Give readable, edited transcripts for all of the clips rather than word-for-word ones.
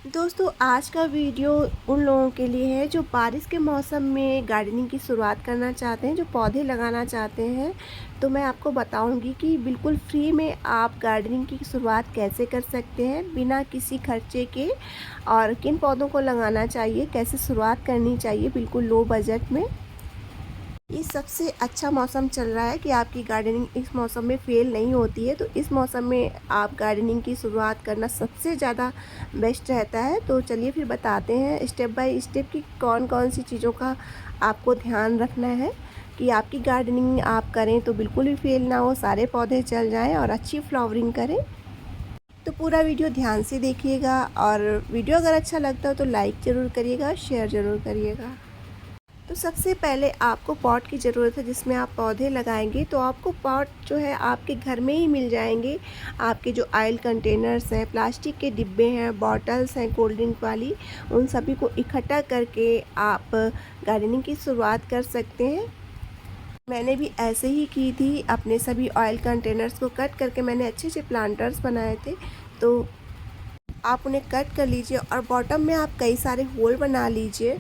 दोस्तों आज का वीडियो उन लोगों के लिए है जो बारिश के मौसम में गार्डनिंग की शुरुआत करना चाहते हैं, जो पौधे लगाना चाहते हैं। तो मैं आपको बताऊंगी कि बिल्कुल फ्री में आप गार्डनिंग की शुरुआत कैसे कर सकते हैं बिना किसी खर्चे के, और किन पौधों को लगाना चाहिए, कैसे शुरुआत करनी चाहिए बिल्कुल लो बजट में। ये सबसे अच्छा मौसम चल रहा है कि आपकी गार्डनिंग इस मौसम में फ़ेल नहीं होती है, तो इस मौसम में आप गार्डनिंग की शुरुआत करना सबसे ज़्यादा बेस्ट रहता है। तो चलिए फिर बताते हैं स्टेप बाय स्टेप कि कौन कौन सी चीज़ों का आपको ध्यान रखना है कि आपकी गार्डनिंग आप करें तो बिल्कुल भी फ़ेल ना हो, सारे पौधे चल जाएँ और अच्छी फ्लावरिंग करें। तो पूरा वीडियो ध्यान से देखिएगा, और वीडियो अगर अच्छा लगता हो तो लाइक ज़रूर करिएगा, शेयर ज़रूर करिएगा। तो सबसे पहले आपको पॉट की ज़रूरत है जिसमें आप पौधे लगाएंगे। तो आपको पॉट जो है आपके घर में ही मिल जाएंगे। आपके जो ऑयल कंटेनर्स हैं, प्लास्टिक के डिब्बे हैं, बॉटल्स हैं कोल्ड ड्रिंक वाली, उन सभी को इकट्ठा करके आप गार्डनिंग की शुरुआत कर सकते हैं। मैंने भी ऐसे ही की थी, अपने सभी ऑयल कंटेनर्स को कट करके मैंने अच्छे अच्छे प्लांटर्स बनाए थे। तो आप उन्हें कट कर लीजिए और बॉटम में आप कई सारे होल बना लीजिए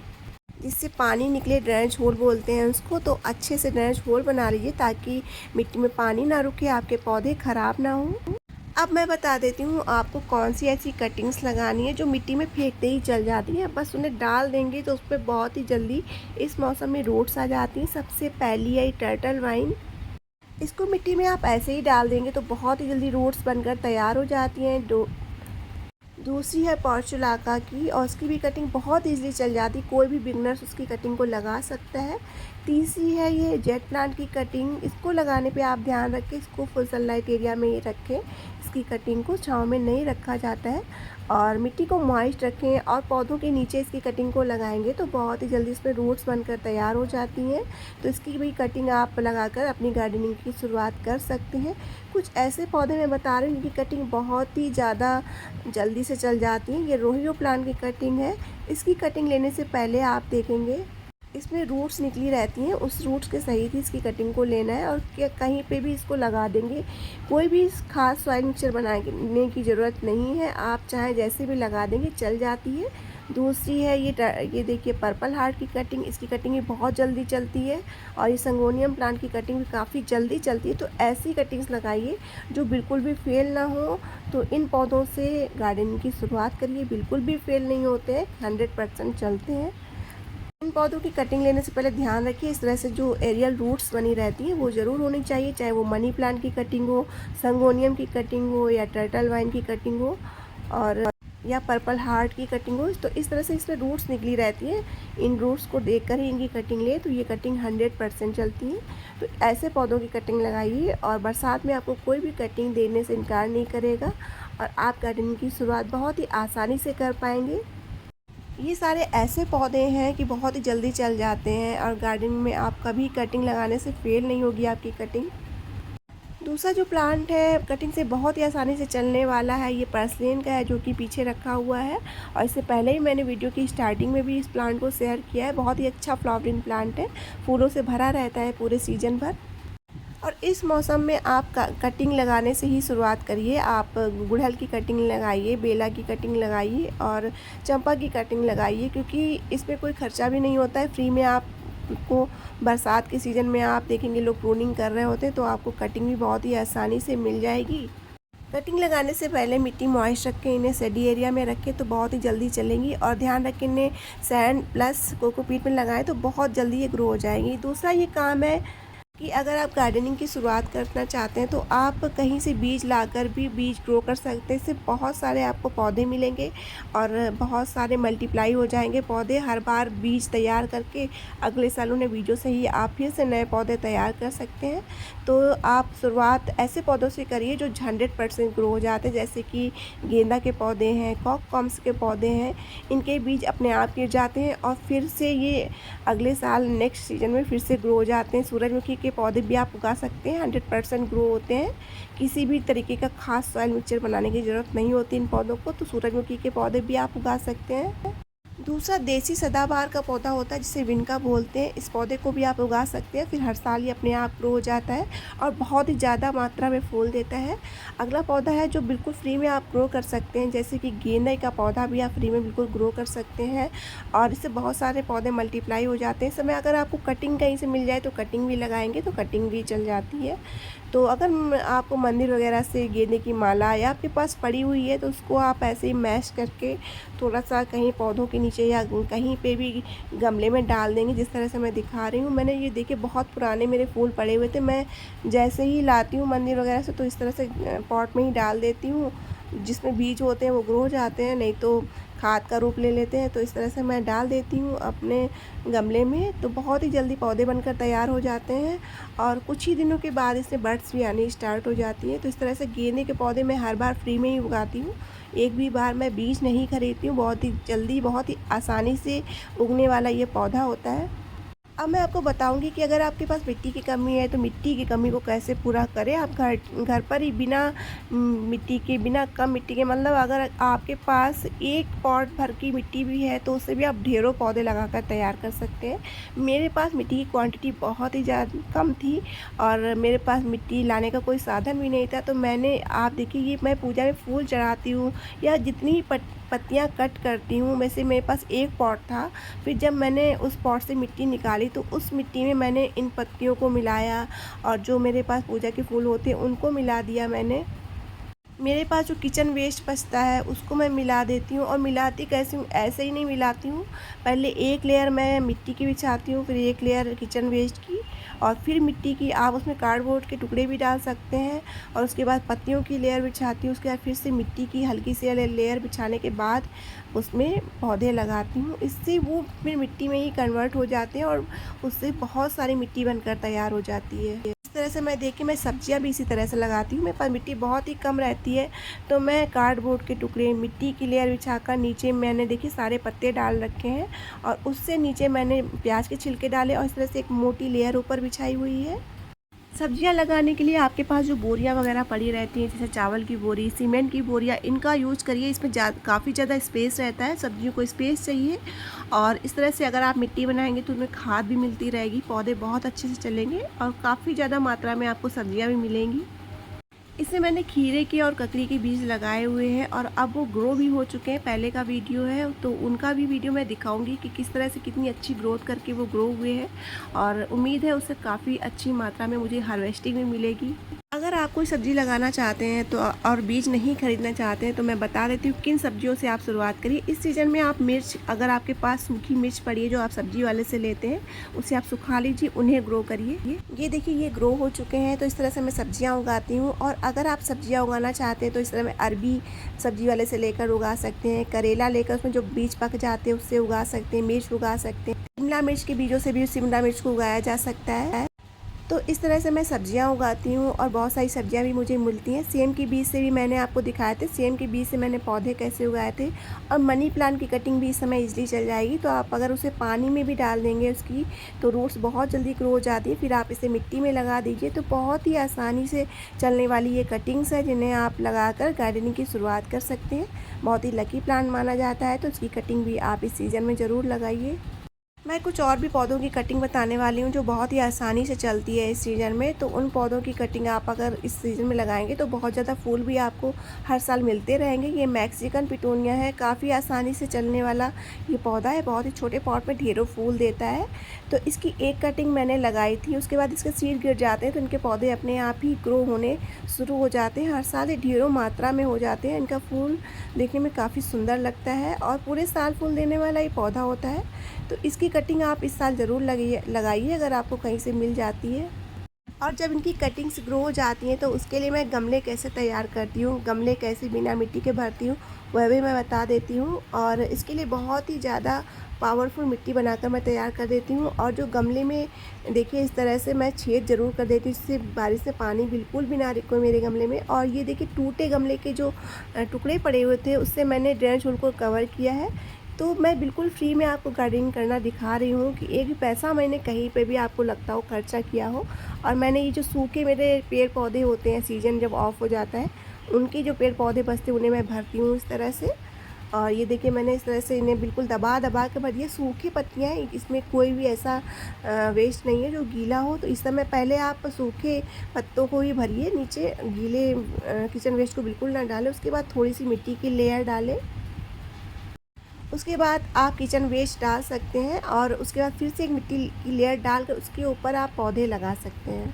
जिससे पानी निकले, ड्रेनेज होल बोलते हैं उसको। तो अच्छे से ड्रेनेज होल बना लीजिए ताकि मिट्टी में पानी ना रुके, आपके पौधे ख़राब ना हों। अब मैं बता देती हूँ आपको कौन सी ऐसी कटिंग्स लगानी है जो मिट्टी में फेंकते ही चल जाती हैं। बस उन्हें डाल देंगे तो उस पर बहुत ही जल्दी इस मौसम में रूट्स आ जाती हैं। सबसे पहली है टर्टल वाइन। इसको मिट्टी में आप ऐसे ही डाल देंगे तो बहुत ही जल्दी रूट्स बनकर तैयार हो जाती हैं। दूसरी है पोर्चुलाका की, और उसकी भी कटिंग बहुत ईजिली चल जाती, कोई भी बिगनर्स उसकी कटिंग को लगा सकता है। तीसरी है ये जेट प्लांट की कटिंग। इसको लगाने पे आप ध्यान रखें, इसको फुल सनलाइट एरिया में ही रखें, इसकी कटिंग को छांव में नहीं रखा जाता है। और मिट्टी को मॉइस्ट रखें और पौधों के नीचे इसकी कटिंग को लगाएंगे तो बहुत ही जल्दी इसमें रूट्स बनकर तैयार हो जाती हैं। तो इसकी भी कटिंग आप लगाकर अपनी गार्डनिंग की शुरुआत कर सकते हैं। कुछ ऐसे पौधे मैं बता रही हूँ जिनकी कटिंग बहुत ही ज़्यादा जल्दी से चल जाती हैं। ये रोहियो प्लांट की कटिंग है। इसकी कटिंग लेने से पहले आप देखेंगे इसमें रूट्स निकली रहती हैं, उस रूट्स के सहित ही इसकी कटिंग को लेना है और क्या कहीं पे भी इसको लगा देंगे। कोई भी खास सॉइल मिक्सचर बनाने की ज़रूरत नहीं है, आप चाहे जैसे भी लगा देंगे चल जाती है। दूसरी है ये देखिए पर्पल हार्ट की कटिंग। इसकी कटिंग भी बहुत जल्दी चलती है और ये संगोनियम प्लांट की कटिंग भी काफ़ी जल्दी चलती है। तो ऐसी कटिंग्स लगाइए जो बिल्कुल भी फेल ना हो। तो इन पौधों से गार्डनिंग की शुरुआत करिए, बिल्कुल भी फेल नहीं होते हैं, 100% चलते हैं। इन पौधों की कटिंग लेने से पहले ध्यान रखिए इस तरह से जो एरियल रूट्स बनी रहती हैं वो ज़रूर होनी चाहिए, चाहे वो मनी प्लांट की कटिंग हो, संगोनियम की कटिंग हो, या टर्टल वाइन की कटिंग हो, और या पर्पल हार्ट की कटिंग हो। तो इस तरह से इसमें रूट्स निकली रहती हैं, इन रूट्स को देखकर ही इनकी कटिंग ले तो ये कटिंग 100% चलती है। तो ऐसे पौधों की कटिंग लगाइए और बरसात में आपको कोई भी कटिंग देने से इनकार नहीं करेगा और आप गार्डनिंग की शुरुआत बहुत ही आसानी से कर पाएंगे। ये सारे ऐसे पौधे हैं कि बहुत ही जल्दी चल जाते हैं और गार्डनिंग में आप कभी कटिंग लगाने से फेल नहीं होगी आपकी कटिंग। दूसरा जो प्लांट है कटिंग से बहुत ही आसानी से चलने वाला है, ये पर्सलेन का है जो कि पीछे रखा हुआ है, और इससे पहले ही मैंने वीडियो की स्टार्टिंग में भी इस प्लांट को शेयर किया है। बहुत ही अच्छा फ्लावरिंग प्लांट है, फूलों से भरा रहता है पूरे सीजन भर। और इस मौसम में आप कटिंग लगाने से ही शुरुआत करिए। आप गुड़हल की कटिंग लगाइए, बेला की कटिंग लगाइए और चंपा की कटिंग लगाइए, क्योंकि इसमें कोई खर्चा भी नहीं होता है। फ्री में आपको बरसात के सीज़न में आप देखेंगे लोग प्रूनिंग कर रहे होते हैं, तो आपको कटिंग भी बहुत ही आसानी से मिल जाएगी। कटिंग लगाने से पहले मिट्टी मॉइस्ट रखें, इन्हें सेडी एरिया में रखें तो बहुत ही जल्दी चलेंगी, और ध्यान रखें इन्हें सैंड प्लस कोकोपीट में लगाएं तो बहुत जल्दी ये ग्रो हो जाएंगी। दूसरा ये काम है कि अगर आप गार्डनिंग की शुरुआत करना चाहते हैं तो आप कहीं से बीज लाकर भी बीज ग्रो कर सकते हैं। इससे बहुत सारे आपको पौधे मिलेंगे और बहुत सारे मल्टीप्लाई हो जाएंगे पौधे। हर बार बीज तैयार करके अगले साल उन्हें बीजों से ही आप फिर से नए पौधे तैयार कर सकते हैं। तो आप शुरुआत ऐसे पौधों से करिए जो 100% ग्रो हो जाते हैं, जैसे कि गेंदा के पौधे हैं, कॉककॉम्स के पौधे हैं। इनके बीज अपने आप गिर जाते हैं और फिर से ये अगले साल नेक्स्ट सीजन में फिर से ग्रो हो जाते हैं। सूरजमुखी के पौधे भी आप उगा सकते हैं, 100% ग्रो होते हैं। किसी भी तरीके का खास सॉइल मिक्सचर बनाने की ज़रूरत नहीं होती इन पौधों को, तो सूरजमुखी के पौधे भी आप उगा सकते हैं। दूसरा देसी सदाबहार का पौधा होता है जिसे विनका बोलते हैं। इस पौधे को भी आप उगा सकते हैं, फिर हर साल ये अपने आप ग्रो हो जाता है और बहुत ही ज़्यादा मात्रा में फूल देता है। अगला पौधा है जो बिल्कुल फ्री में आप ग्रो कर सकते हैं, जैसे कि गेंदे का पौधा भी आप फ्री में बिल्कुल ग्रो कर सकते हैं और इससे बहुत सारे पौधे मल्टीप्लाई हो जाते हैं। इस समय अगर आपको कटिंग कहीं से मिल जाए तो कटिंग भी लगाएंगे तो कटिंग भी चल जाती है। तो अगर आपको मंदिर वगैरह से गेंदे की माला या आपके पास पड़ी हुई है तो उसको आप ऐसे ही मैश करके थोड़ा सा कहीं पौधों के नीचे या कहीं पे भी गमले में डाल देंगे, जिस तरह से मैं दिखा रही हूँ। मैंने ये देखिए बहुत पुराने मेरे फूल पड़े हुए थे, मैं जैसे ही लाती हूँ मंदिर वगैरह से तो इस तरह से पॉट में ही डाल देती हूँ। जिसमें बीज होते हैं वो ग्रो हो जाते हैं, नहीं तो खाद का रूप ले लेते हैं। तो इस तरह से मैं डाल देती हूँ अपने गमले में, तो बहुत ही जल्दी पौधे बनकर तैयार हो जाते हैं और कुछ ही दिनों के बाद इससे बड्स भी आनी स्टार्ट हो जाती हैं। तो इस तरह से गेंदे के पौधे मैं हर बार फ्री में ही उगाती हूँ, एक भी बार मैं बीज नहीं खरीदती हूँ। बहुत ही जल्दी, बहुत ही आसानी से उगने वाला ये पौधा होता है। अब मैं आपको बताऊंगी कि अगर आपके पास मिट्टी की कमी है तो मिट्टी की कमी को कैसे पूरा करें। आप घर पर ही बिना मिट्टी के, बिना कम मिट्टी के, मतलब अगर आपके पास एक पॉट भर की मिट्टी भी है तो उससे भी आप ढेरों पौधे लगाकर तैयार कर सकते हैं। मेरे पास मिट्टी की क्वांटिटी बहुत ही ज़्यादा कम थी और मेरे पास मिट्टी लाने का कोई साधन भी नहीं था। तो मैंने, आप देखिए, ये मैं पूजा में फूल चढ़ाती हूँ या जितनी पत्तियाँ कट करती हूँ, वैसे मेरे पास एक पॉट था। फिर जब मैंने उस पॉट से मिट्टी निकाली तो उस मिट्टी में मैंने इन पत्तियों को मिलाया और जो मेरे पास पूजा के फूल होते हैं उनको मिला दिया मैंने। मेरे पास जो किचन वेस्ट बचता है उसको मैं मिला देती हूँ। और मिलाती कैसे हूँ, ऐसे ही नहीं मिलाती हूँ, पहले एक लेयर मैं मिट्टी की बिछाती हूँ, फिर एक लेयर किचन वेस्ट की और फिर मिट्टी की। आप उसमें कार्डबोर्ड के टुकड़े भी डाल सकते हैं और उसके बाद पत्तियों की लेयर बिछाती हूँ। उसके बाद फिर से मिट्टी की हल्की सी लेयर बिछाने के बाद उसमें पौधे लगाती हूँ। इससे वो फिर मिट्टी में ही कन्वर्ट हो जाते हैं और उससे बहुत सारी मिट्टी बनकर तैयार हो जाती है। इस तरह से मैं देखिए, मैं सब्जियां भी इसी तरह से लगाती हूँ। मेरे पास मिट्टी बहुत ही कम रहती है तो मैं कार्डबोर्ड के टुकड़े, मिट्टी की लेयर बिछाकर नीचे मैंने देखिए सारे पत्ते डाल रखे हैं और उससे नीचे मैंने प्याज के छिलके डाले और इस तरह से एक मोटी लेयर ऊपर बिछाई हुई है। सब्जियां लगाने के लिए आपके पास जो बोरियां वगैरह पड़ी रहती हैं, जैसे चावल की बोरी, सीमेंट की बोरियां, इनका यूज़ करिए। इसमें काफ़ी ज़्यादा स्पेस रहता है, सब्जियों को स्पेस चाहिए और इस तरह से अगर आप मिट्टी बनाएंगे तो उनमें खाद भी मिलती रहेगी, पौधे बहुत अच्छे से चलेंगे और काफ़ी ज़्यादा मात्रा में आपको सब्जियाँ भी मिलेंगी। इसमें मैंने खीरे के और ककड़ी के बीज लगाए हुए हैं और अब वो ग्रो भी हो चुके हैं। पहले का वीडियो है तो उनका भी वीडियो मैं दिखाऊंगी कि किस तरह से कितनी अच्छी ग्रोथ करके वो ग्रो हुए हैं और उम्मीद है उससे काफ़ी अच्छी मात्रा में मुझे हार्वेस्टिंग भी मिलेगी। अगर आप कोई सब्ज़ी लगाना चाहते हैं तो और बीज नहीं खरीदना चाहते हैं तो मैं बता देती हूँ किन सब्जियों से आप शुरुआत करिए। इस सीज़न में आप मिर्च, अगर आपके पास सूखी मिर्च पड़ी है जो आप सब्जी वाले से लेते हैं, उसे आप सुखा लीजिए, उन्हें ग्रो करिए। ये देखिए, ये ग्रो हो चुके हैं। तो इस तरह से मैं सब्जियाँ उगाती हूँ और अगर आप सब्जियाँ उगाना चाहते हैं तो इस तरह मैं अरबी सब्जी वाले से लेकर उगा सकते हैं, करेला लेकर उसमें जो बीज पक जाते हैं उससे उगा सकते हैं, मिर्च उगा सकते हैं, शिमला मिर्च के बीजों से भी शिमला मिर्च को उगाया जा सकता है। तो इस तरह से मैं सब्जियां उगाती हूँ और बहुत सारी सब्जियां भी मुझे मिलती हैं। सेम के बीज से भी मैंने आपको दिखाए थे, सेम के बीज से मैंने पौधे कैसे उगाए थे। और मनी प्लांट की कटिंग भी इस समय इजली चल जाएगी, तो आप अगर उसे पानी में भी डाल देंगे उसकी तो रूट्स बहुत जल्दी ग्रो हो जाती है। फिर आप इसे मिट्टी में लगा दीजिए तो बहुत ही आसानी से चलने वाली ये कटिंग्स है जिन्हें आप लगाकर गार्डनिंग की शुरुआत कर सकते हैं। बहुत ही लकी प्लांट माना जाता है, तो उसकी कटिंग भी आप इस सीज़न में ज़रूर लगाइए। मैं कुछ और भी पौधों की कटिंग बताने वाली हूँ जो बहुत ही आसानी से चलती है इस सीज़न में। तो उन पौधों की कटिंग आप अगर इस सीज़न में लगाएंगे तो बहुत ज़्यादा फूल भी आपको हर साल मिलते रहेंगे। ये मैक्सिकन पिटूनिया है, काफ़ी आसानी से चलने वाला ये पौधा है, बहुत ही छोटे पॉट में ढेरों फूल देता है। तो इसकी एक कटिंग मैंने लगाई थी, उसके बाद इसके सीड गिर जाते हैं तो इनके पौधे अपने आप ही ग्रो होने शुरू हो जाते हैं। हर साल ये ढेरों मात्रा में हो जाते हैं। इनका फूल देखने में काफ़ी सुंदर लगता है और पूरे साल फूल देने वाला ये पौधा होता है। तो इसकी कटिंग आप इस साल ज़रूर लगाइए अगर आपको कहीं से मिल जाती है। और जब इनकी कटिंग्स ग्रो हो जाती हैं तो उसके लिए मैं गमले कैसे तैयार करती हूँ, गमले कैसे बिना मिट्टी के भरती हूँ, वह भी मैं बता देती हूँ। और इसके लिए बहुत ही ज़्यादा पावरफुल मिट्टी बनाकर मैं तैयार कर देती हूँ। और जो गमले में देखिए इस तरह से मैं छेद ज़रूर कर देती हूँ, जिससे बारिश से पानी बिल्कुल भी ना रुके मेरे गमले में। और ये देखिए टूटे गमले के जो टुकड़े पड़े हुए थे उससे मैंने ड्रेनेज होल को कवर किया है। तो मैं बिल्कुल फ्री में आपको गार्डनिंग करना दिखा रही हूँ कि एक भी पैसा मैंने कहीं पे भी आपको लगता हो खर्चा किया हो। और मैंने ये जो सूखे मेरे पेड़ पौधे होते हैं, सीज़न जब ऑफ हो जाता है उनके जो पेड़ पौधे बचते हैं उन्हें मैं भरती हूँ इस तरह से। और ये देखिए मैंने इस तरह से इन्हें बिल्कुल दबा के भर दिया। सूखी पत्तियाँ हैं, इसमें कोई भी ऐसा वेस्ट नहीं है जो गीला हो। तो इस समय पहले आप सूखे पत्तों को ही भरिए, नीचे गीले किचन वेस्ट को बिल्कुल ना डालें। उसके बाद थोड़ी सी मिट्टी की लेयर डालें। उसके बाद आप किचन वेस्ट डाल सकते हैं और उसके बाद फिर से एक मिट्टी की लेयर डालकर उसके ऊपर आप पौधे लगा सकते हैं।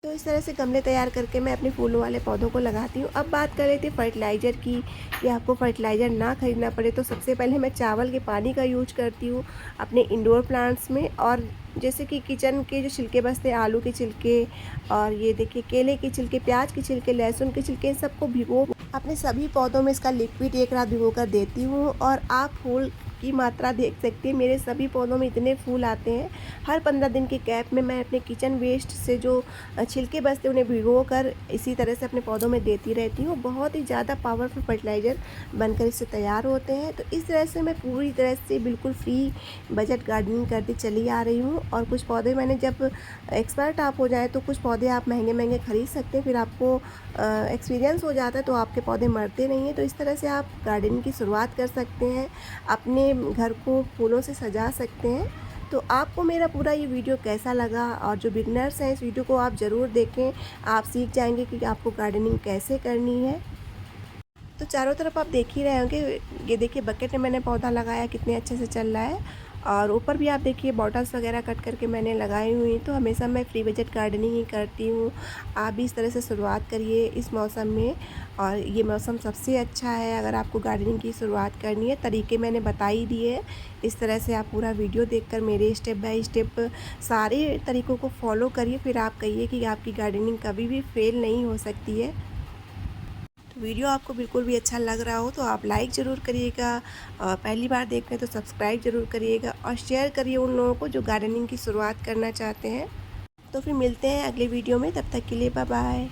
तो इस तरह से गमले तैयार करके मैं अपने फूलों वाले पौधों को लगाती हूँ। अब बात कर लेते हैं फर्टिलाइज़र की, कि आपको फर्टिलाइज़र ना ख़रीदना पड़े। तो सबसे पहले मैं चावल के पानी का यूज करती हूँ अपने इंडोर प्लांट्स में। और जैसे कि किचन के जो छिलके बचते हैं, आलू के छिलके और ये देखिए केले के छिलके, प्याज के छिलके, लहसुन के छिलके, इन सबको भिगो अपने सभी पौधों में इसका लिक्विड एक रात भिगो कर देती हूँ। और आप फूल की मात्रा देख सकते हैं, मेरे सभी पौधों में इतने फूल आते हैं। हर 15 दिन के गैप में मैं अपने किचन वेस्ट से जो छिलके बचते हैं उन्हें भिगो कर इसी तरह से अपने पौधों में देती रहती हूँ। बहुत ही ज़्यादा पावरफुल फर्टिलाइज़र बनकर इससे तैयार होते हैं। तो इस तरह से मैं पूरी तरह से बिल्कुल फ्री बजट गार्डनिंग करती चली आ रही हूँ। और कुछ पौधे मैंने जब एक्सपर्ट आप हो जाए तो कुछ पौधे आप महंगे महंगे ख़रीद सकते हैं, फिर आपको एक्सपीरियंस हो जाता है तो आपके पौधे मरते नहीं हैं। तो इस तरह से आप गार्डनिंग की शुरुआत कर सकते हैं, अपने घर को फूलों से सजा सकते हैं। तो आपको मेरा पूरा ये वीडियो कैसा लगा, और जो बिगनर्स हैं इस वीडियो को आप ज़रूर देखें, आप सीख जाएंगे कि आपको गार्डनिंग कैसे करनी है। तो चारों तरफ आप देख ही रहे होंगे, ये देखिए बकेट में मैंने पौधा लगाया, कितने अच्छे से चल रहा है। और ऊपर भी आप देखिए बॉटल्स वगैरह कट करके मैंने लगाई हुई। तो हमेशा मैं फ्री बजट गार्डनिंग ही करती हूँ। आप भी इस तरह से शुरुआत करिए इस मौसम में, और ये मौसम सबसे अच्छा है अगर आपको गार्डनिंग की शुरुआत करनी है। तरीके मैंने बता ही दिए, इस तरह से आप पूरा वीडियो देखकर मेरे स्टेप बाय स्टेप सारे तरीक़ों को फॉलो करिए, फिर आप कहिए कि आपकी गार्डनिंग कभी भी फेल नहीं हो सकती है। वीडियो आपको बिल्कुल भी अच्छा लग रहा हो तो आप लाइक ज़रूर करिएगा, और पहली बार देख रहे हैं तो सब्सक्राइब ज़रूर करिएगा, और शेयर करिए उन लोगों को जो गार्डनिंग की शुरुआत करना चाहते हैं। तो फिर मिलते हैं अगले वीडियो में, तब तक के लिए बाय बाय।